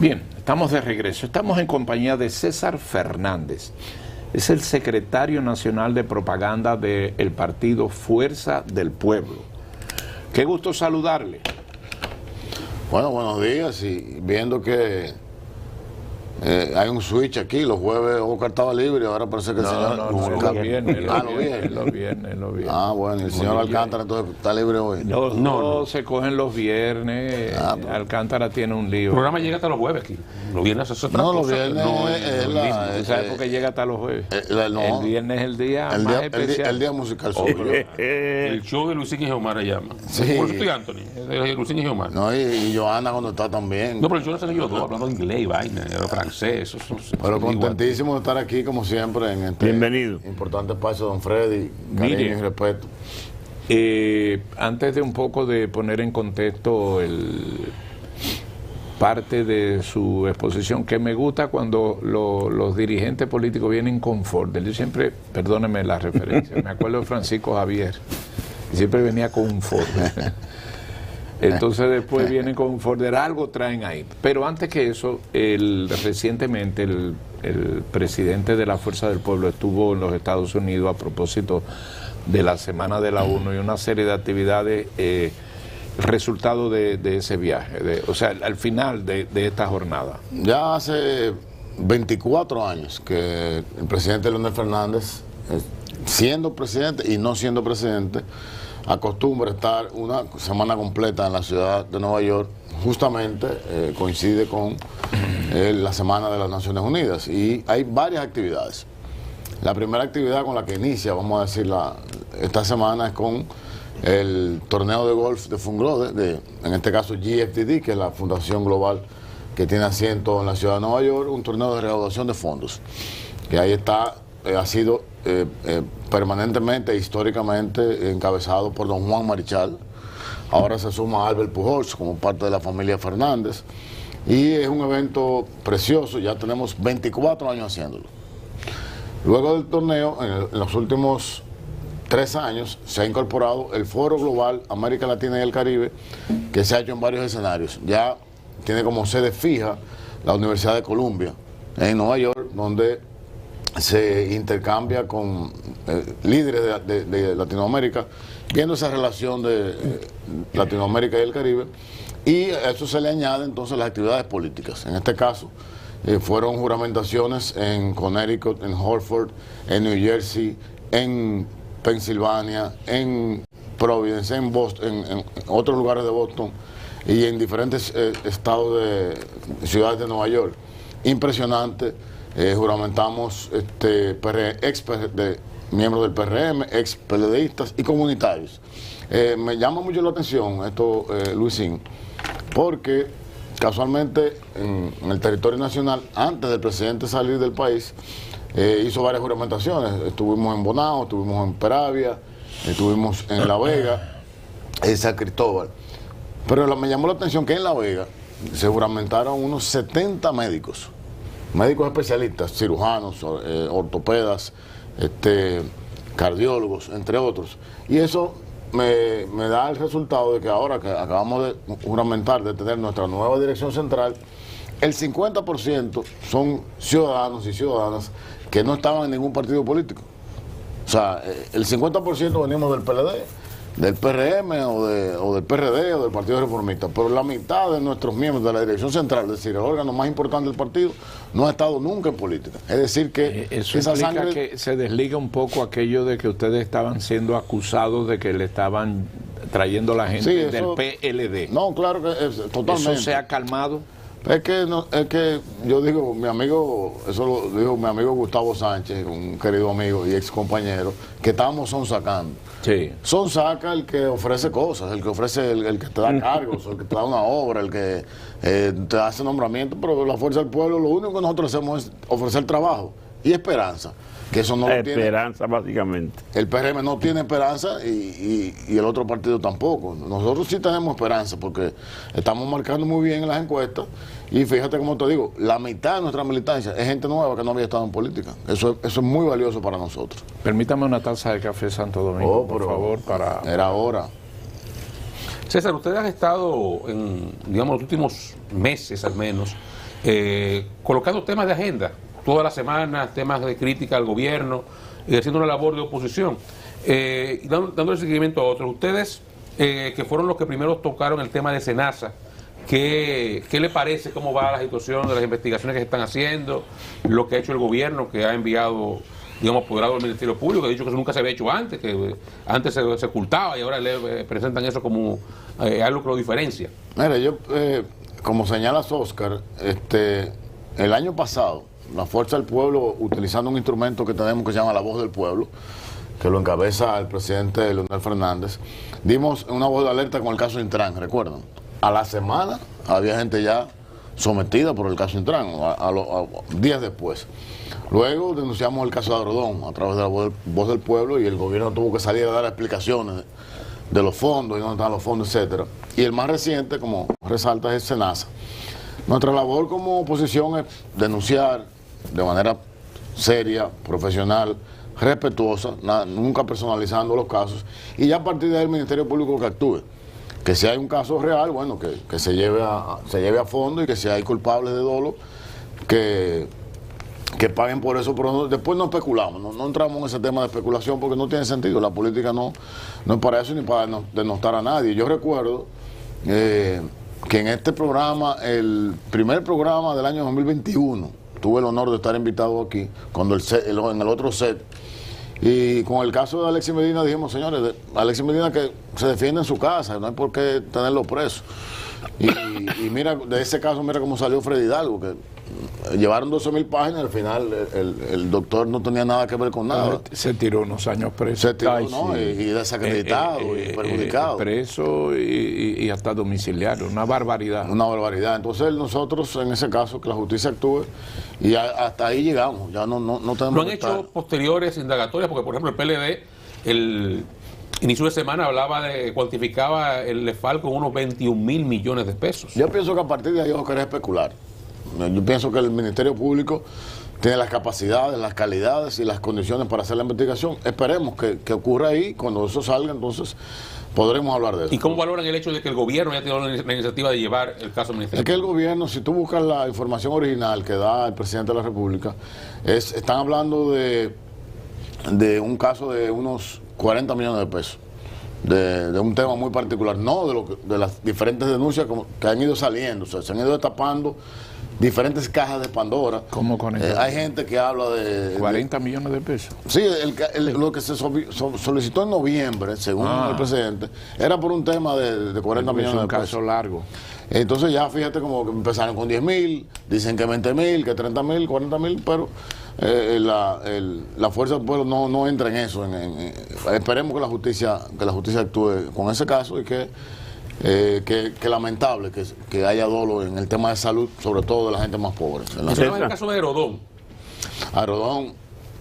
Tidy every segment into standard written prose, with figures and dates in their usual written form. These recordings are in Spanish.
Bien, estamos de regreso. Estamos en compañía de César Fernández. Es el secretario nacional de propaganda del partido Fuerza del Pueblo. Qué gusto saludarle. Bueno, buenos días. Y viendo que hay un switch aquí, los jueves Oscar estaba libre, ahora parece que el señor... Los viernes. Ah, bueno, y el señor Alcántara entonces está libre hoy. No, se cogen los viernes. Alcántara tiene un lío. El programa llega hasta los jueves aquí. Los viernes es otra No, los cosa. viernes ¿Tú sabes por qué llega hasta los jueves? No, El viernes es el día el más día, especial. el día musical. El show de Luisín y Geomar se llama. Sí. Por eso estoy Anthony, de Luisín y Geomar. No, y Johanna cuando está también. No, pero el show no se ellos dos, hablando inglés y vaina, francés. Pero contentísimo de estar aquí, como siempre, en este importante espacio, don Freddy. Cariño y respeto. Antes de un poco de poner en contexto parte de su exposición, que me gusta cuando los dirigentes políticos vienen con Ford. Yo siempre, perdónenme la referencia, me acuerdo de Francisco Javier, y siempre venía con un Ford. Entonces después vienen con un Ford, algo traen ahí. Pero antes que eso, recientemente el presidente de la Fuerza del Pueblo estuvo en los Estados Unidos a propósito de la Semana de la ONU y una serie de actividades, resultado de ese viaje, o sea, al final de esta jornada. Ya hace 24 años que el presidente Leonel Fernández, siendo presidente y no siendo presidente, acostumbra estar una semana completa en la ciudad de Nueva York. Justamente coincide con la Semana de las Naciones Unidas y hay varias actividades. La primera actividad con la que inicia, vamos a decir, esta semana es con el torneo de golf de Fungrode, en este caso GFDD, que es la fundación global que tiene asiento en la ciudad de Nueva York, un torneo de recaudación de fondos, que ahí está, ha sido permanentemente, históricamente encabezado por don Juan Marichal. Ahora se suma Albert Pujols como parte de la familia Fernández y es un evento precioso, ya tenemos 24 años haciéndolo. Luego del torneo, en los últimos 3 años, se ha incorporado el Foro Global América Latina y el Caribe, que se ha hecho en varios escenarios. Ya tiene como sede fija la Universidad de Columbia en Nueva York, donde se intercambia con líderes de Latinoamérica, viendo esa relación de Latinoamérica y el Caribe, y a eso se le añade entonces las actividades políticas. En este caso, fueron juramentaciones en Connecticut, en Hartford, en New Jersey, en Pensilvania, en Providence, en Boston, en otros lugares de Boston y en diferentes estados de ciudades de Nueva York. Impresionante. Juramentamos miembros del PRM, ex PLDistas y comunitarios. Me llama mucho la atención esto, Luisín, porque casualmente en el territorio nacional, antes del presidente salir del país, hizo varias juramentaciones. Estuvimos en Bonao, estuvimos en Peravia, estuvimos en La Vega, en San Cristóbal. Pero me llamó la atención que en La Vega se juramentaron unos 70 médicos especialistas, cirujanos, ortopedas, cardiólogos, entre otros. Y eso me da el resultado de que ahora que acabamos de juramentar, de tener nuestra nueva dirección central, el 50% son ciudadanos y ciudadanas que no estaban en ningún partido político. O sea, el 50% venimos del PLD, del PRM o del PRD o del Partido Reformista, pero la mitad de nuestros miembros de la dirección central, es decir, el órgano más importante del partido, no ha estado nunca en política. Es decir que eso esa implica sangre... que se desliga un poco aquello de que ustedes estaban siendo acusados de que le estaban trayendo la gente del PLD. No, claro que totalmente. ¿Eso se ha calmado? Es que yo digo, mi amigo, eso lo dijo mi amigo Gustavo Sánchez, un querido amigo y ex compañero, que estábamos sonsacando. Sí. Sonsaca el que ofrece cosas, el que ofrece, el que te da cargos, el que te da una obra, el que te hace nombramiento, pero la Fuerza del Pueblo lo único que nosotros hacemos es ofrecer trabajo y esperanza. Que eso no lo tiene. Esperanza, básicamente. El PRM no tiene esperanza y el otro partido tampoco. Nosotros sí tenemos esperanza porque estamos marcando muy bien en las encuestas y fíjate como te digo, la mitad de nuestra militancia es gente nueva que no había estado en política. Eso es muy valioso para nosotros. Permítame una taza de café Santo Domingo, por favor, para... Era hora. César, ustedes han estado en, digamos, los últimos meses al menos, colocando temas de agenda, todas las semanas, temas de crítica al gobierno, y haciendo una labor de oposición, y dándole seguimiento a otros. Ustedes, que fueron los que primero tocaron el tema de SENASA, ¿qué le parece? ¿Cómo va la situación de las investigaciones que se están haciendo? Lo que ha hecho el gobierno, que ha enviado, digamos, apoderado del Ministerio Público, que ha dicho que eso nunca se había hecho antes, que antes se ocultaba y ahora le presentan eso como algo que lo diferencia. Mira, yo, como señalas, Oscar, el año pasado, la Fuerza del Pueblo, utilizando un instrumento que tenemos que se llama La Voz del Pueblo, que lo encabeza el presidente Leonel Fernández, dimos una voz de alerta con el caso Intran, ¿recuerdan? A la semana había gente ya sometida por el caso Intran, a días después. Luego denunciamos el caso de Agrodón a través de la voz del Pueblo, y el gobierno tuvo que salir a dar explicaciones de los fondos y dónde están los fondos, etcétera. Y el más reciente, como resalta, es SENASA. Nuestra labor como oposición es denunciar de manera seria, profesional, respetuosa, nunca personalizando los casos, y ya a partir de ahí el Ministerio Público que actúe. Que si hay un caso real, bueno, que se lleve a fondo, y que si hay culpables de dolo, que paguen por eso, pero después no especulamos, no entramos en ese tema de especulación porque no tiene sentido. La política no es para eso ni para denostar a nadie. Yo recuerdo que en este programa, el primer programa del año 2021, tuve el honor de estar invitado aquí, cuando en el otro set, y con el caso de Alexis Medina dijimos, señores, Alexis Medina que se defiende en su casa, no hay por qué tenerlo preso. Y mira, de ese caso, mira cómo salió Freddy Hidalgo, que llevaron 12.000 páginas, al final el doctor no tenía nada que ver con nada. Se tiró unos años preso. Se tiró, ¿no? Y desacreditado, y perjudicado. Preso y hasta domiciliario, una barbaridad. Una barbaridad. Entonces nosotros, en ese caso, que la justicia actúe, y hasta ahí llegamos, ya no tenemos. ¿Lo han hecho posteriores indagatorias? Porque, por ejemplo, el PLD, el inicio de semana cuantificaba el EFAL con unos 21.000 millones de pesos. Yo pienso que a partir de ahí no querer especular. Yo pienso que el Ministerio Público tiene las capacidades, las calidades y las condiciones para hacer la investigación. Esperemos que ocurra ahí. Cuando eso salga, entonces podremos hablar de eso. ¿Y cómo valoran el hecho de que el gobierno ya tiene la iniciativa de llevar el caso al Ministerio? Es que el gobierno, si tú buscas la información original que da el presidente de la República, están hablando de un caso de unos 40 millones de pesos. De un tema muy particular, no de las diferentes denuncias que han ido saliendo, o sea, se han ido destapando diferentes cajas de Pandora. ¿Cómo con eso? Hay gente que habla de 40 millones de pesos. Sí, lo que se solicitó en noviembre, según el presidente, era por un tema de 40 millones de pesos. Es un caso largo. Entonces ya fíjate como que empezaron con 10.000, dicen que 20.000, que 30.000, 40.000, pero la Fuerza del Pueblo no entra en eso. Esperemos que la justicia actúe con ese caso, y que lamentable que haya dolo en el tema de salud, sobre todo de la gente más pobre. Ese es el caso de Agrodón.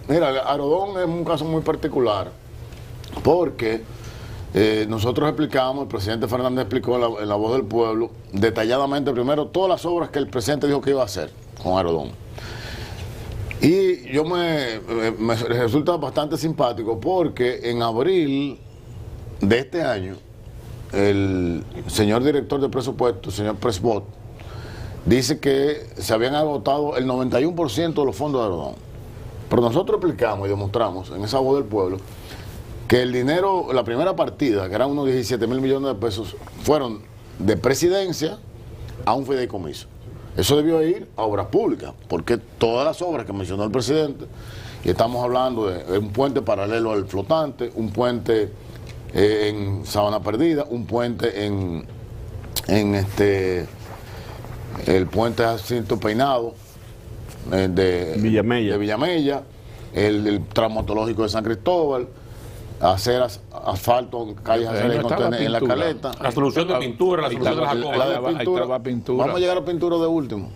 Mira, Agrodón es un caso muy particular, porque nosotros explicamos, el presidente Fernández explicó en la Voz del Pueblo, detalladamente primero todas las obras que el presidente dijo que iba a hacer con Agrodón. Y yo me resulta bastante simpático, porque en abril de este año, el señor director de presupuesto, el señor Presbot, dice que se habían agotado el 91% de los fondos de Agrodón. Pero nosotros explicamos y demostramos en esa Voz del Pueblo que el dinero, la primera partida, que eran unos 17.000 millones de pesos, fueron de presidencia a un fideicomiso. Eso debió ir a obras públicas, porque todas las obras que mencionó el presidente, y estamos hablando de un puente paralelo al flotante, un puente en Sabana Perdida, un puente en el puente Jacinto Peinado de Villamella, el traumatológico de San Cristóbal, aceras, asfalto, calles en la Caleta. La solución de pintura, la solución de la pintura. Vamos a llegar a pintura de último.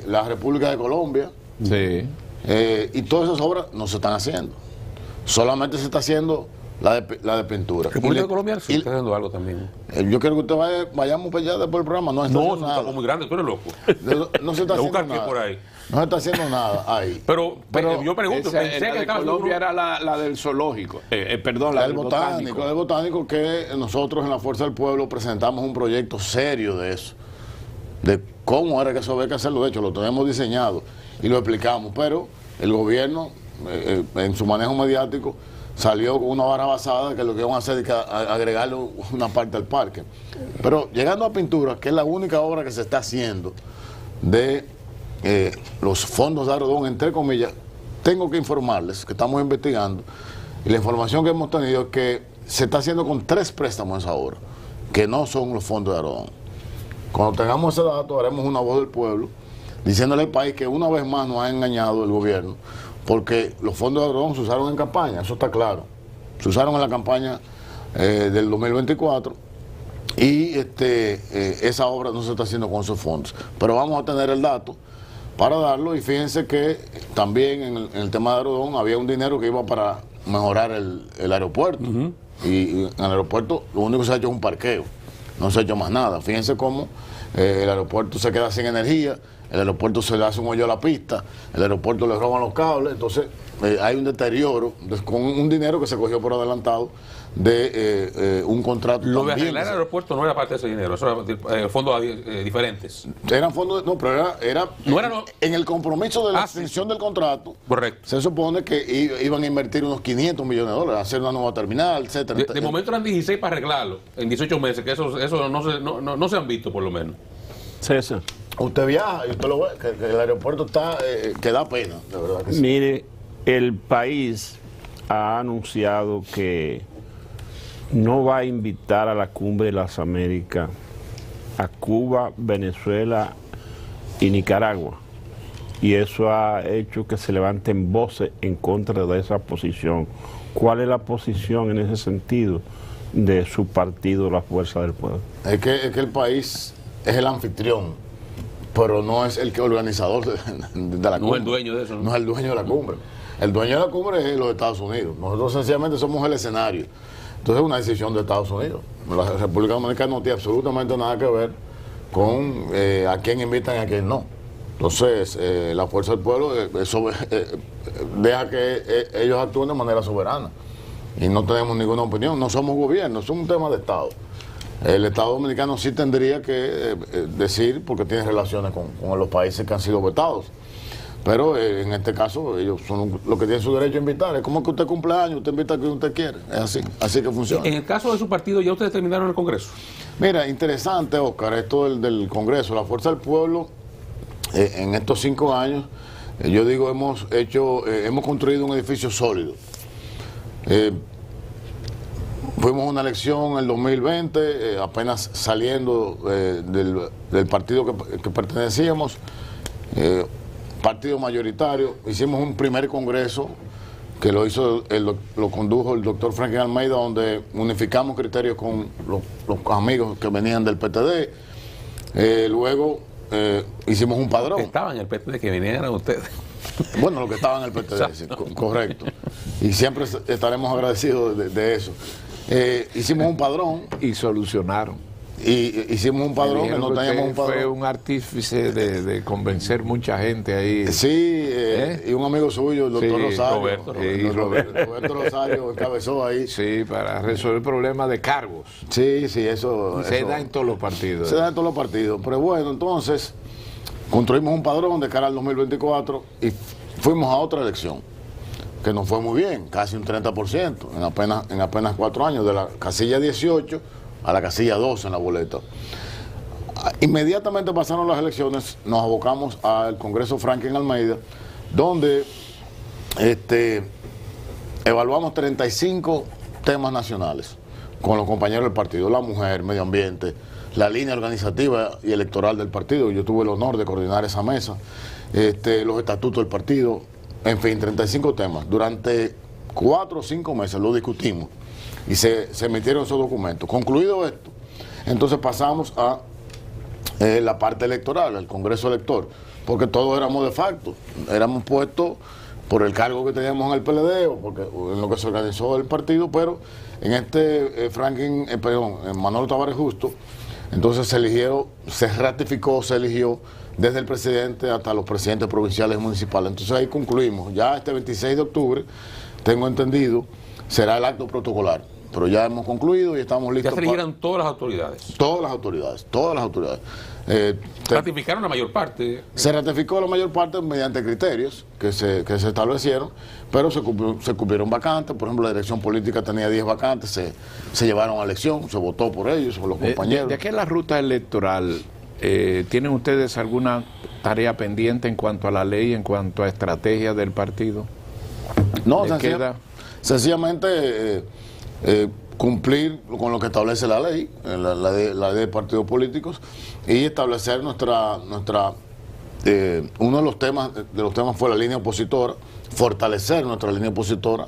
La República de Colombia. Sí. Y todas esas obras no se están haciendo. Solamente se está haciendo la de pintura. República de Colombia sí está haciendo algo también. Yo quiero que usted vayamos para allá después del programa. No, es un campo muy grande, tú eres loco. No se está haciendo nada. Por ahí. No se está haciendo nada ahí. Pero yo pregunto, pensé que de Colombia era la del zoológico. Perdón, la del botánico. El botánico, que nosotros en la Fuerza del Pueblo presentamos un proyecto serio de eso. De cómo era que eso había que hacerlo. De hecho, lo tenemos diseñado y lo explicamos, pero el gobierno, en su manejo mediático, salió con una vara basada que lo que iban a hacer es agregarle una parte al parque. Pero llegando a pintura, que es la única obra que se está haciendo de los fondos de Arodón, entre comillas, tengo que informarles que estamos investigando, y la información que hemos tenido es que se está haciendo con 3 préstamos esa obra, que no son los fondos de Arodón. Cuando tengamos ese dato, haremos una voz del pueblo, diciéndole al país que una vez más nos ha engañado el gobierno, porque los fondos de Arodón se usaron en campaña, eso está claro. Se usaron en la campaña del 2024 y esa obra no se está haciendo con esos fondos. Pero vamos a tener el dato para darlo, y fíjense que también en el tema de Arodón había un dinero que iba para mejorar el aeropuerto. Y en el aeropuerto lo único que se ha hecho es un parqueo, no se ha hecho más nada. Fíjense cómo el aeropuerto se queda sin energía, el aeropuerto se le hace un hoyo a la pista, el aeropuerto le roban los cables, entonces hay un deterioro con un dinero que se cogió por adelantado de un contrato. Lo de arreglar el aeropuerto no era parte de ese dinero, eso era fondos diferentes. Eran fondos, no, pero era no. En el compromiso de la extensión del contrato. Correcto. Se supone que iban a invertir unos 500 millones de dólares, hacer una nueva terminal, etcétera. De momento eran 16 para arreglarlo, en 18 meses, que eso no se han visto por lo menos. César. Usted viaja y usted lo ve, que el aeropuerto está, que da pena, de verdad que sí. Mire, el país ha anunciado que no va a invitar a la Cumbre de las Américas a Cuba, Venezuela y Nicaragua. Y eso ha hecho que se levanten voces en contra de esa posición. ¿Cuál es la posición en ese sentido de su partido, la Fuerza del Pueblo? Es que el país es el anfitrión, pero no es el organizador de la cumbre. No es el dueño de eso. No es el dueño de la cumbre. El dueño de la cumbre es los Estados Unidos. Nosotros sencillamente somos el escenario. Entonces es una decisión de Estados Unidos. La República Dominicana no tiene absolutamente nada que ver con a quién invitan y a quién no. Entonces la Fuerza del Pueblo deja que ellos actúen de manera soberana. Y no tenemos ninguna opinión. No somos gobierno, es un tema de Estado. El Estado Dominicano sí tendría que decir, porque tiene relaciones con los países que han sido vetados. Pero en este caso, ellos son los que tienen su derecho a invitar. Es como que usted cumple años, usted invita a quien usted quiere. Es así que funciona. En el caso de su partido, ¿ya ustedes terminaron el Congreso? Mira, interesante, Oscar, esto del Congreso. La Fuerza del Pueblo, en estos 5 años, yo digo, hemos construido un edificio sólido. Fuimos a una elección en el 2020, apenas saliendo del partido que pertenecíamos, partido mayoritario. Hicimos un primer congreso que lo condujo el doctor Franklin Almeida, donde unificamos criterios con los amigos que venían del PTD. Luego hicimos un padrón. Que estaban en el PTD, que vinieran ustedes. Bueno, los que estaban en el PTD, sí, correcto. Y siempre estaremos agradecidos de eso. Hicimos un padrón. Y solucionaron. Y hicimos un padrón que no teníamos un padrón. Fue un artífice de convencer mucha gente ahí. Sí, y un amigo suyo, el doctor Rosario. Roberto Rosario encabezó ahí. Sí, para resolver problemas de cargos. Sí, eso. Se da en todos los partidos. Se da en todos los partidos. Pero bueno, entonces, construimos un padrón de cara al 2024 y fuimos a otra elección, que nos fue muy bien, casi un 30%, en apenas 4 años, de la casilla 18 a la casilla 12 en la boleta. Inmediatamente pasaron las elecciones, nos abocamos al Congreso Franklin Almeida, donde evaluamos 35 temas nacionales con los compañeros del partido: la mujer, medio ambiente, la línea organizativa y electoral del partido. Yo tuve el honor de coordinar esa mesa, los estatutos del partido, en fin, 35 temas. Durante 4 o 5 meses lo discutimos y se emitieron esos documentos. Concluido esto, entonces pasamos a la parte electoral, el Congreso Elector, porque todos éramos de facto, éramos puestos por el cargo que teníamos en el PLD o porque en lo que se organizó el partido, pero en en Manolo Tavares Justo, entonces se ratificó, se eligió desde el presidente hasta los presidentes provinciales y municipales. Entonces ahí concluimos. Ya este 26 de octubre, tengo entendido, será el acto protocolar pero ya hemos concluido y estamos listos. Ya se eligieron todas las autoridades. Todas las autoridades, todas las autoridades. Ratificaron la mayor parte. Se ratificó la mayor parte mediante criterios que se establecieron, pero se cumplieron vacantes. Por ejemplo, la dirección política tenía 10 vacantes, se llevaron a elección, se votó por ellos, por los compañeros. ¿De qué es la ruta electoral? ¿Tienen ustedes alguna tarea pendiente en cuanto a la ley, en cuanto a estrategia del partido? No, sencillamente cumplir con lo que establece la ley, la ley de partidos políticos, y establecer uno de los temas fue la línea opositora, fortalecer nuestra línea opositora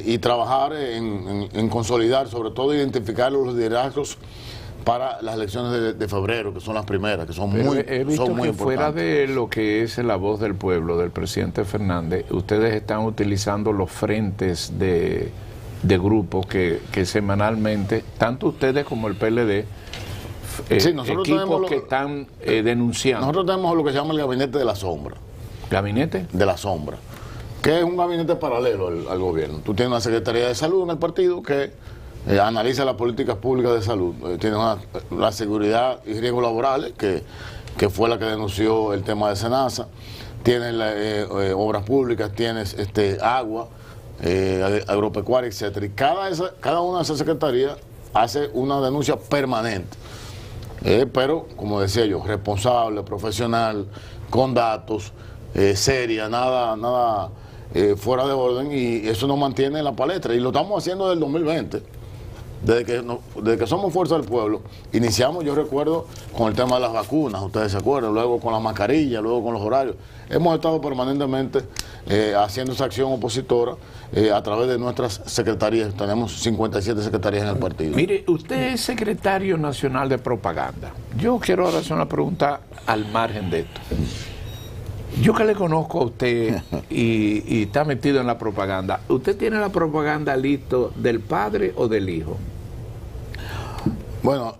y trabajar en consolidar, sobre todo identificar los liderazgos para las elecciones de febrero, que son las primeras, que son muy importantes. He visto que fuera de lo que es la voz del pueblo, del presidente Fernández, ustedes están utilizando los frentes de grupos que semanalmente, tanto ustedes como el PLD, sí, equipos que están denunciando. Nosotros tenemos lo que se llama el gabinete de la sombra. ¿Gabinete? De la sombra, que es un gabinete paralelo al gobierno. Tú tienes una Secretaría de Salud en el partido que analiza las políticas públicas de salud. Tienes la seguridad y riesgos laborales, que fue la que denunció el tema de Senasa. Tienes obras públicas, tienes agua, agropecuaria, etcétera. Y cada una de esas secretarías hace una denuncia permanente. Pero, como decía yo, responsable, profesional, con datos, seria, nada fuera de orden, y eso nos mantiene en la palestra. Y lo estamos haciendo desde el 2020. Desde que somos Fuerza del Pueblo, iniciamos, yo recuerdo, con el tema de las vacunas, ustedes se acuerdan, luego con las mascarillas, luego con los horarios. Hemos estado permanentemente haciendo esa acción opositora a través de nuestras secretarías. Tenemos 57 secretarías en el partido. Mire, usted es secretario nacional de propaganda. Yo quiero ahora hacer una pregunta al margen de esto. Yo que le conozco a usted y está metido en la propaganda, ¿usted tiene la propaganda listo del padre o del hijo? Bueno,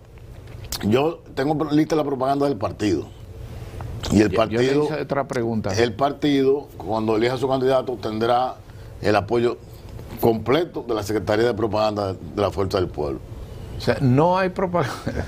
yo tengo lista la propaganda del partido. Y el partido, yo le hice otra pregunta. El partido, cuando elija a su candidato, tendrá el apoyo completo de la Secretaría de Propaganda de la Fuerza del Pueblo. O sea, no hay propaganda.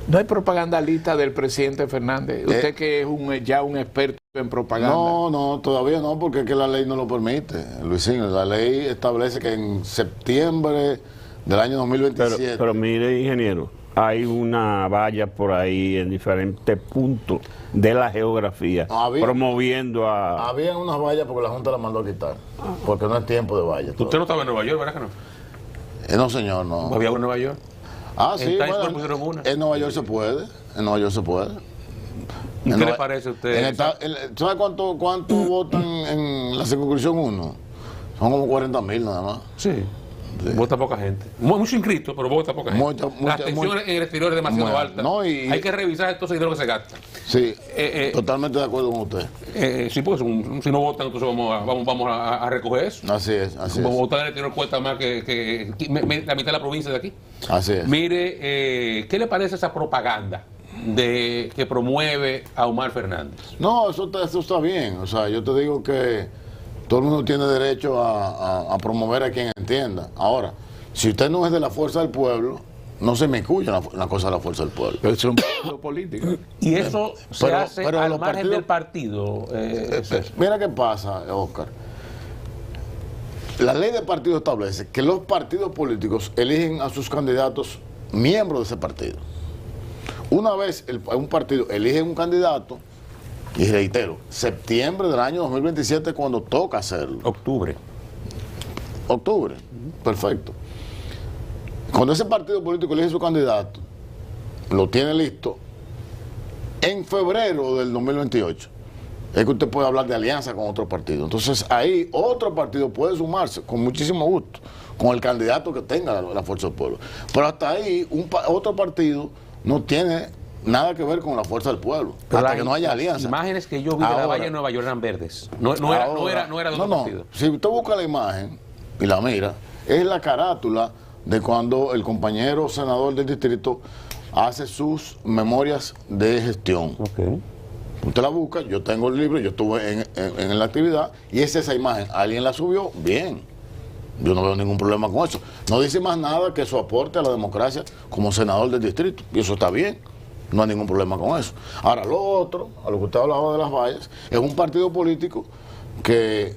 No hay propaganda lista del presidente Fernández. Usted que es ya un experto en propaganda. No, todavía no, porque es que la ley no lo permite, Luisín. La ley establece que en septiembre del año 2027... Pero mire, ingeniero, hay una valla por ahí en diferentes puntos de la geografía promoviendo a... Había unas vallas porque la Junta las mandó a quitar, porque no es tiempo de vallas. ¿Usted no estaba en Nueva York, verdad que no? No, señor, no. ¿Había en Nueva York? Sí, bueno, en Nueva York se puede, ¿Qué le parece a usted? ¿Sabe cuánto votan en la circunscripción 1? Son como 40,000 nada más. Sí. Vota poca gente. Mucho inscritos, pero vota poca gente. La atención en el exterior es demasiado alta. No, hay que revisar estos dinero que se gasta. Sí, totalmente de acuerdo con usted. Sí, pues si no votan, entonces vamos a recoger eso. Así es. Como votar en el exterior cuesta más que la mitad de la provincia de aquí. Así es. Mire, ¿qué le parece esa propaganda que promueve a Omar Fernández? No, eso está bien. O sea, yo te digo que todo el mundo tiene derecho a promover a quien entienda. Ahora, si usted no es de la Fuerza del Pueblo, no se me escucha la cosa de la Fuerza del Pueblo. Pero es un partido político. Y eso se hace al margen del partido. Mira qué pasa, Oscar. La ley de partido establece que los partidos políticos eligen a sus candidatos miembros de ese partido. Una vez un partido elige un candidato, y reitero, septiembre del año 2027 cuando toca hacerlo. Octubre, perfecto. Cuando ese partido político elige su candidato, lo tiene listo, en febrero del 2028, es que usted puede hablar de alianza con otro partido. Entonces ahí otro partido puede sumarse con muchísimo gusto, con el candidato que tenga la Fuerza del Pueblo. Pero hasta ahí otro partido no tiene nada que ver con la Fuerza del Pueblo, pero hasta que no haya alianza. Las imágenes que yo vi de la valla de Nueva York eran verdes. No era de otro partido. Si usted busca la imagen y la mira, es la carátula de cuando el compañero senador del distrito hace sus memorias de gestión. Okay. Usted la busca, yo tengo el libro, yo estuve en la actividad y es esa imagen. ¿Alguien la subió? Bien. Yo no veo ningún problema con eso. No dice más nada que eso aporte a la democracia como senador del distrito. Y eso está bien. No hay ningún problema con eso. Ahora, lo otro, a lo que usted hablaba de las vallas, es un partido político que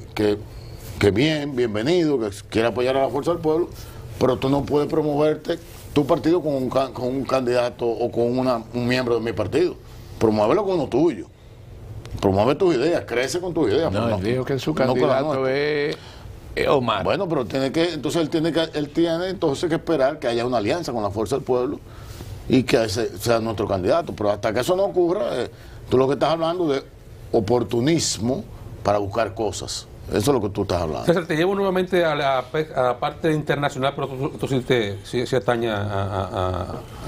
bienvenido, que quiere apoyar a la fuerza del pueblo, pero tú no puedes promoverte tu partido con un candidato o con un miembro de mi partido. Promuévelo con uno tuyo. Promueve tus ideas, crece con tus ideas. No, él dijo que su candidato es Omar. Bueno, pero él tiene entonces que esperar que haya una alianza con la fuerza del pueblo y que ese sea nuestro candidato. Pero hasta que eso no ocurra, tú lo que estás hablando de oportunismo para buscar cosas. Eso es lo que tú estás hablando. César, te llevo nuevamente a la parte internacional, pero esto sí atañe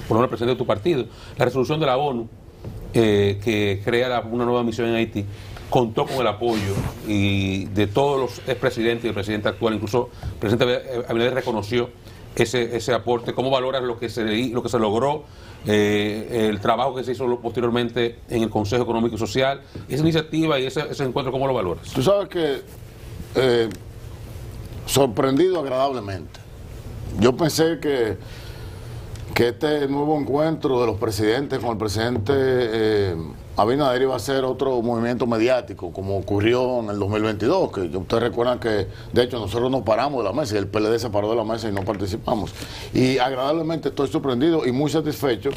por el presidente de tu partido. La resolución de la ONU que crea una nueva misión en Haití contó con el apoyo y de todos los expresidentes y el presidente actual. Incluso el presidente Abinader reconoció ese aporte. ¿Cómo valoras lo que se logró, el trabajo que se hizo posteriormente en el Consejo Económico y Social, esa iniciativa y ese encuentro? ¿Cómo lo valoras? Tú sabes que sorprendido agradablemente. Yo pensé que este nuevo encuentro de los presidentes con el presidente Abinader iba a ser otro movimiento mediático, como ocurrió en el 2022, que ustedes recuerdan que, de hecho, nosotros nos paramos de la mesa y el PLD se paró de la mesa y no participamos. Y agradablemente estoy sorprendido y muy satisfecho.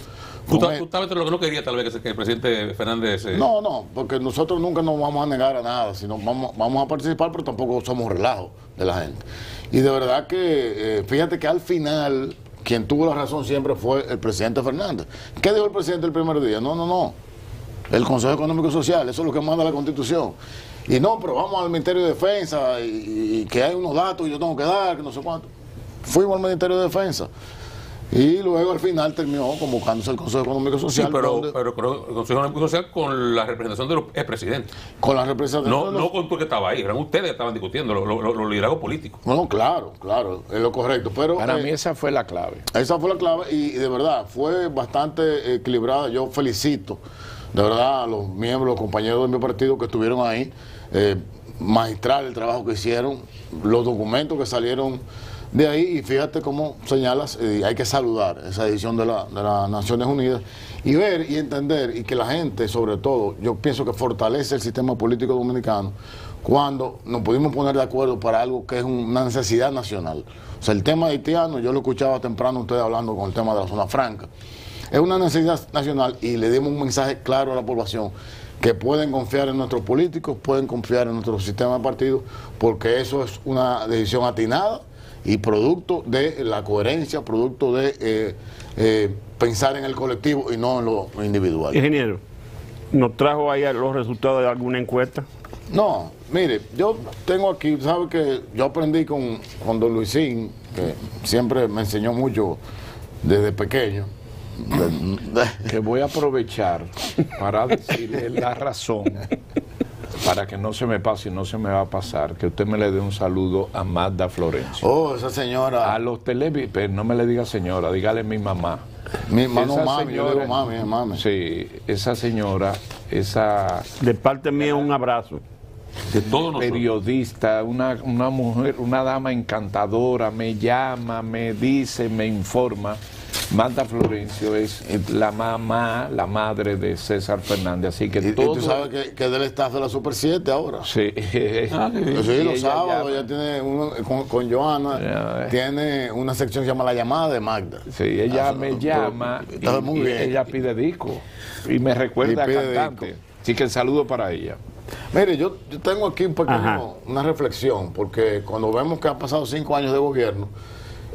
¿Tú sabes lo que no quería tal vez que el presidente Fernández... No, porque nosotros nunca nos vamos a negar a nada, sino vamos a participar, pero tampoco somos relajo de la gente. Y de verdad que, fíjate que al final, quien tuvo la razón siempre fue el presidente Fernández. ¿Qué dijo el presidente el primer día? No. El Consejo Económico y Social, eso es lo que manda la Constitución. Y no, pero vamos al Ministerio de Defensa y que hay unos datos que yo tengo que dar, que no sé cuánto. Fuimos al Ministerio de Defensa. Y luego al final terminó convocándose el Consejo Económico y Social. Sí, pero el Consejo Económico y Social con la representación de los expresidentes. Con la representación. No con tú que estaba ahí, eran ustedes que estaban discutiendo los liderazgos políticos. Bueno, claro, es lo correcto. Pero para mí esa fue la clave. Esa fue la clave y de verdad fue bastante equilibrada. Yo felicito de verdad a los miembros, los compañeros de mi partido que estuvieron ahí. Magistral el trabajo que hicieron, los documentos que salieron de ahí, y fíjate cómo señalas, hay que saludar esa edición de las Naciones Unidas y ver y entender, y que la gente, sobre todo, yo pienso que fortalece el sistema político dominicano cuando nos pudimos poner de acuerdo para algo que es una necesidad nacional. O sea, el tema haitiano, yo lo escuchaba temprano ustedes hablando con el tema de la zona franca, es una necesidad nacional y le dimos un mensaje claro a la población que pueden confiar en nuestros políticos, pueden confiar en nuestro sistema de partidos, porque eso es una decisión atinada y producto de la coherencia, producto de pensar en el colectivo y no en lo individual. Ingeniero, ¿nos trajo ahí los resultados de alguna encuesta? No, mire, yo tengo aquí, ¿sabe que yo aprendí con don Luisín, que siempre me enseñó mucho desde pequeño? Que voy a aprovechar para decirle la razón, para que no se me pase y no se me va a pasar, que usted me le dé un saludo a Magda Florencio. Oh, esa señora. A los televidentes, no me le diga señora, dígale mi mamá. Mi mano, mami, señora, yo digo mami. Sí, esa señora, esa... De parte mía un abrazo. De todos nosotros. Periodista, una mujer, una dama encantadora, me llama, me dice, me informa. Magda Florencio es la mamá, la madre de César Fernández, así que y todo... tú sabes que es del staff de la Super 7 ahora. Sí. Sí, los sábados ella tiene con Joana, tiene una sección que se llama La Llamada de Magda. Sí, ella me llama muy bien. Ella pide disco y me recuerda a cantante. Disco. Así que el saludo para ella. Mire, yo tengo aquí una reflexión, porque cuando vemos que han pasado 5 años de gobierno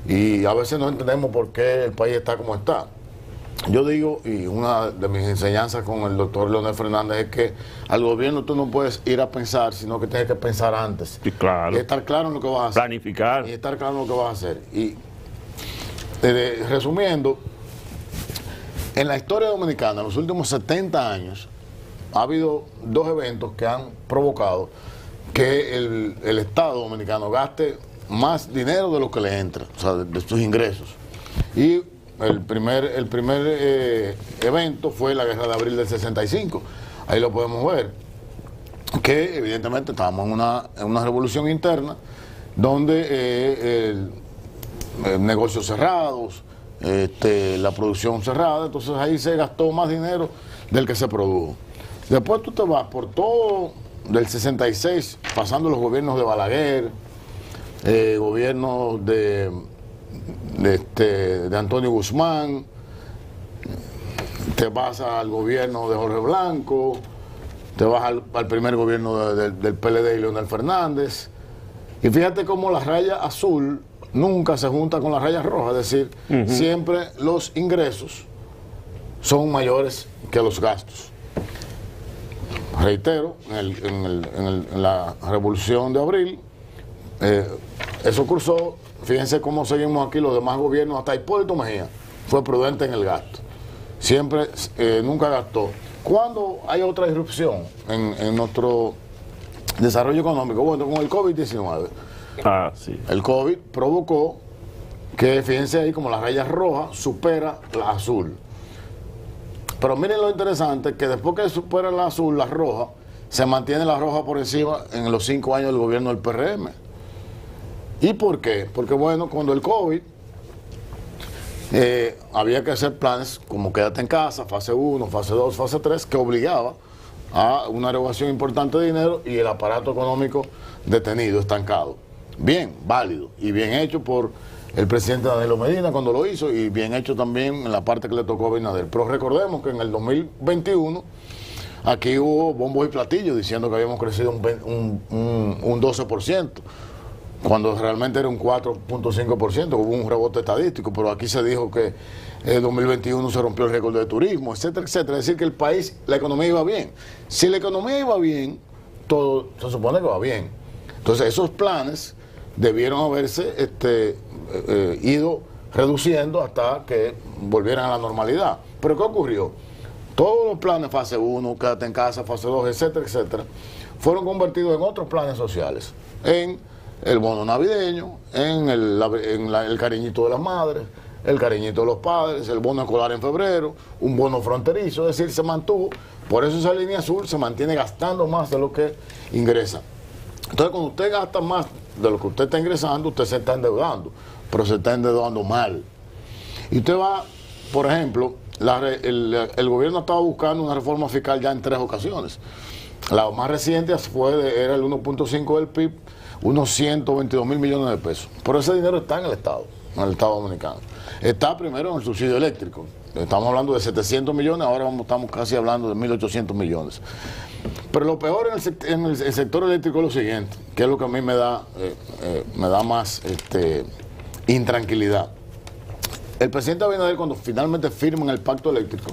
y a veces no entendemos por qué el país está como está. Yo digo, y una de mis enseñanzas con el doctor Leonel Fernández es que al gobierno tú no puedes ir a pensar, sino que tienes que pensar antes. Sí, claro. Y estar claro en lo que vas a hacer. Planificar. Y estar claro en lo que vas a hacer. Y resumiendo, en la historia dominicana, en los últimos 70 años, ha habido 2 eventos que han provocado que el Estado dominicano gaste más dinero de lo que le entra, o sea, de sus ingresos. Y el primer evento fue la Guerra de Abril del 65. Ahí lo podemos ver, que evidentemente estábamos en una revolución interna donde negocios cerrados, la producción cerrada, entonces ahí se gastó más dinero del que se produjo. Después tú te vas por todo del 66, pasando los gobiernos de Balaguer, gobiernos de Antonio Guzmán, te vas al gobierno de Jorge Blanco, te vas al primer gobierno del PLD y Leonel Fernández, y fíjate cómo la raya azul nunca se junta con la raya roja, es decir, siempre los ingresos son mayores que los gastos. Reitero, en la Revolución de Abril, eso cursó, fíjense cómo seguimos aquí los demás gobiernos, hasta Hipólito Mejía fue prudente en el gasto, siempre, nunca gastó. Cuando hay otra disrupción en nuestro desarrollo económico, bueno, con el COVID-19, sí. el COVID provocó que, fíjense ahí, como la raya roja supera la azul. Pero miren lo interesante, que después que supera la azul, la roja, se mantiene la roja por encima en los 5 años del gobierno del PRM. ¿Y por qué? Porque, bueno, cuando el COVID, había que hacer planes como quédate en casa, fase 1, fase 2, fase 3, que obligaba a una erogación importante de dinero y el aparato económico detenido, estancado. Bien, válido y bien hecho por el presidente Danilo Medina cuando lo hizo, y bien hecho también en la parte que le tocó a Abinader. Pero recordemos que en el 2021 aquí hubo bombos y platillos diciendo que habíamos crecido un 12%, cuando realmente era un 4.5%, hubo un rebote estadístico, pero aquí se dijo que en el 2021 se rompió el récord de turismo, etcétera, etcétera. Es decir, que el país, la economía iba bien. Si la economía iba bien, todo se supone que va bien. Entonces esos planes debieron haberse ido reduciendo hasta que volvieran a la normalidad. Pero ¿qué ocurrió? Todos los planes, fase 1, quédate en casa, fase 2, etcétera, etcétera, fueron convertidos en otros planes sociales, en el bono navideño, en el cariñito de las madres, el cariñito de los padres, el bono escolar en febrero, un bono fronterizo, es decir, se mantuvo. Por eso esa línea azul se mantiene gastando más de lo que ingresa. Entonces, cuando usted gasta más de lo que usted está ingresando, usted se está endeudando, pero se está endeudando mal. Y usted va, por ejemplo, el gobierno estaba buscando una reforma fiscal ya en 3 ocasiones. La más reciente era el 1.5 del PIB, unos 122 mil millones de pesos. Pero ese dinero está en el Estado Dominicano. Está primero en el subsidio eléctrico. Estamos hablando de 700 millones, ahora estamos casi hablando de 1.800 millones. Pero lo peor en el sector eléctrico es lo siguiente, que es lo que a mí me da más intranquilidad. El presidente Abinader, cuando finalmente firman el pacto eléctrico,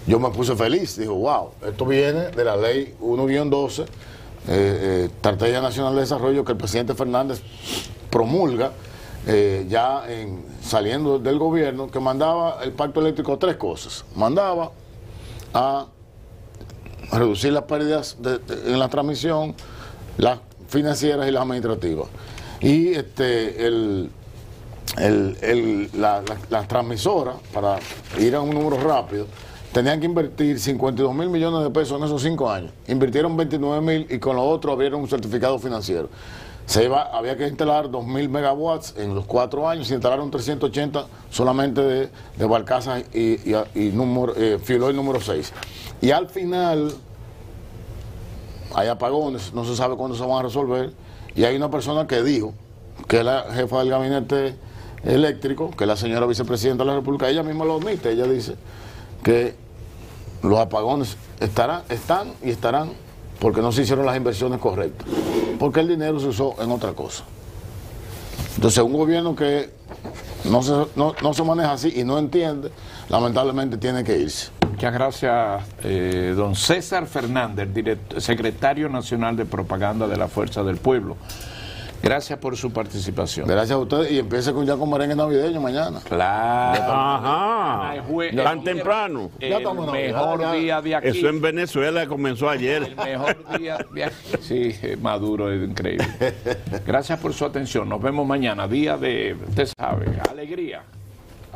yo me puse feliz. Digo, wow, esto viene de la ley 1-12, Estrategia Nacional de Desarrollo, que el presidente Fernández promulga saliendo del gobierno, que mandaba el pacto eléctrico a 3 cosas. Mandaba a reducir las pérdidas en la transmisión, las financieras y las administrativas. Y las transmisoras, para ir a un número rápido, tenían que invertir 52 mil millones de pesos en esos 5 años. Invirtieron 29 mil y con lo otro abrieron un certificado financiero. Había que instalar 2.000 megawatts en los 4 años, se instalaron 380 solamente de Barcaza y Filoil número 6. Y al final hay apagones, no se sabe cuándo se van a resolver, y hay una persona que dijo, que es la jefa del gabinete eléctrico, que es la señora vicepresidenta de la República, ella misma lo admite, ella dice que los apagones están y estarán porque no se hicieron las inversiones correctas, porque el dinero se usó en otra cosa. Entonces un gobierno que no se maneja así y no entiende, lamentablemente tiene que irse. Muchas gracias, don César Fernández, secretario nacional de propaganda de la Fuerza del Pueblo. Gracias por su participación. Gracias a ustedes, y empiece ya con merengue navideño mañana. Claro. Ajá. Tan temprano. El mejor día de aquí. Eso en Venezuela comenzó ayer. El mejor día de aquí. Sí, Maduro es increíble. Gracias por su atención. Nos vemos mañana, día de, usted sabe, alegría.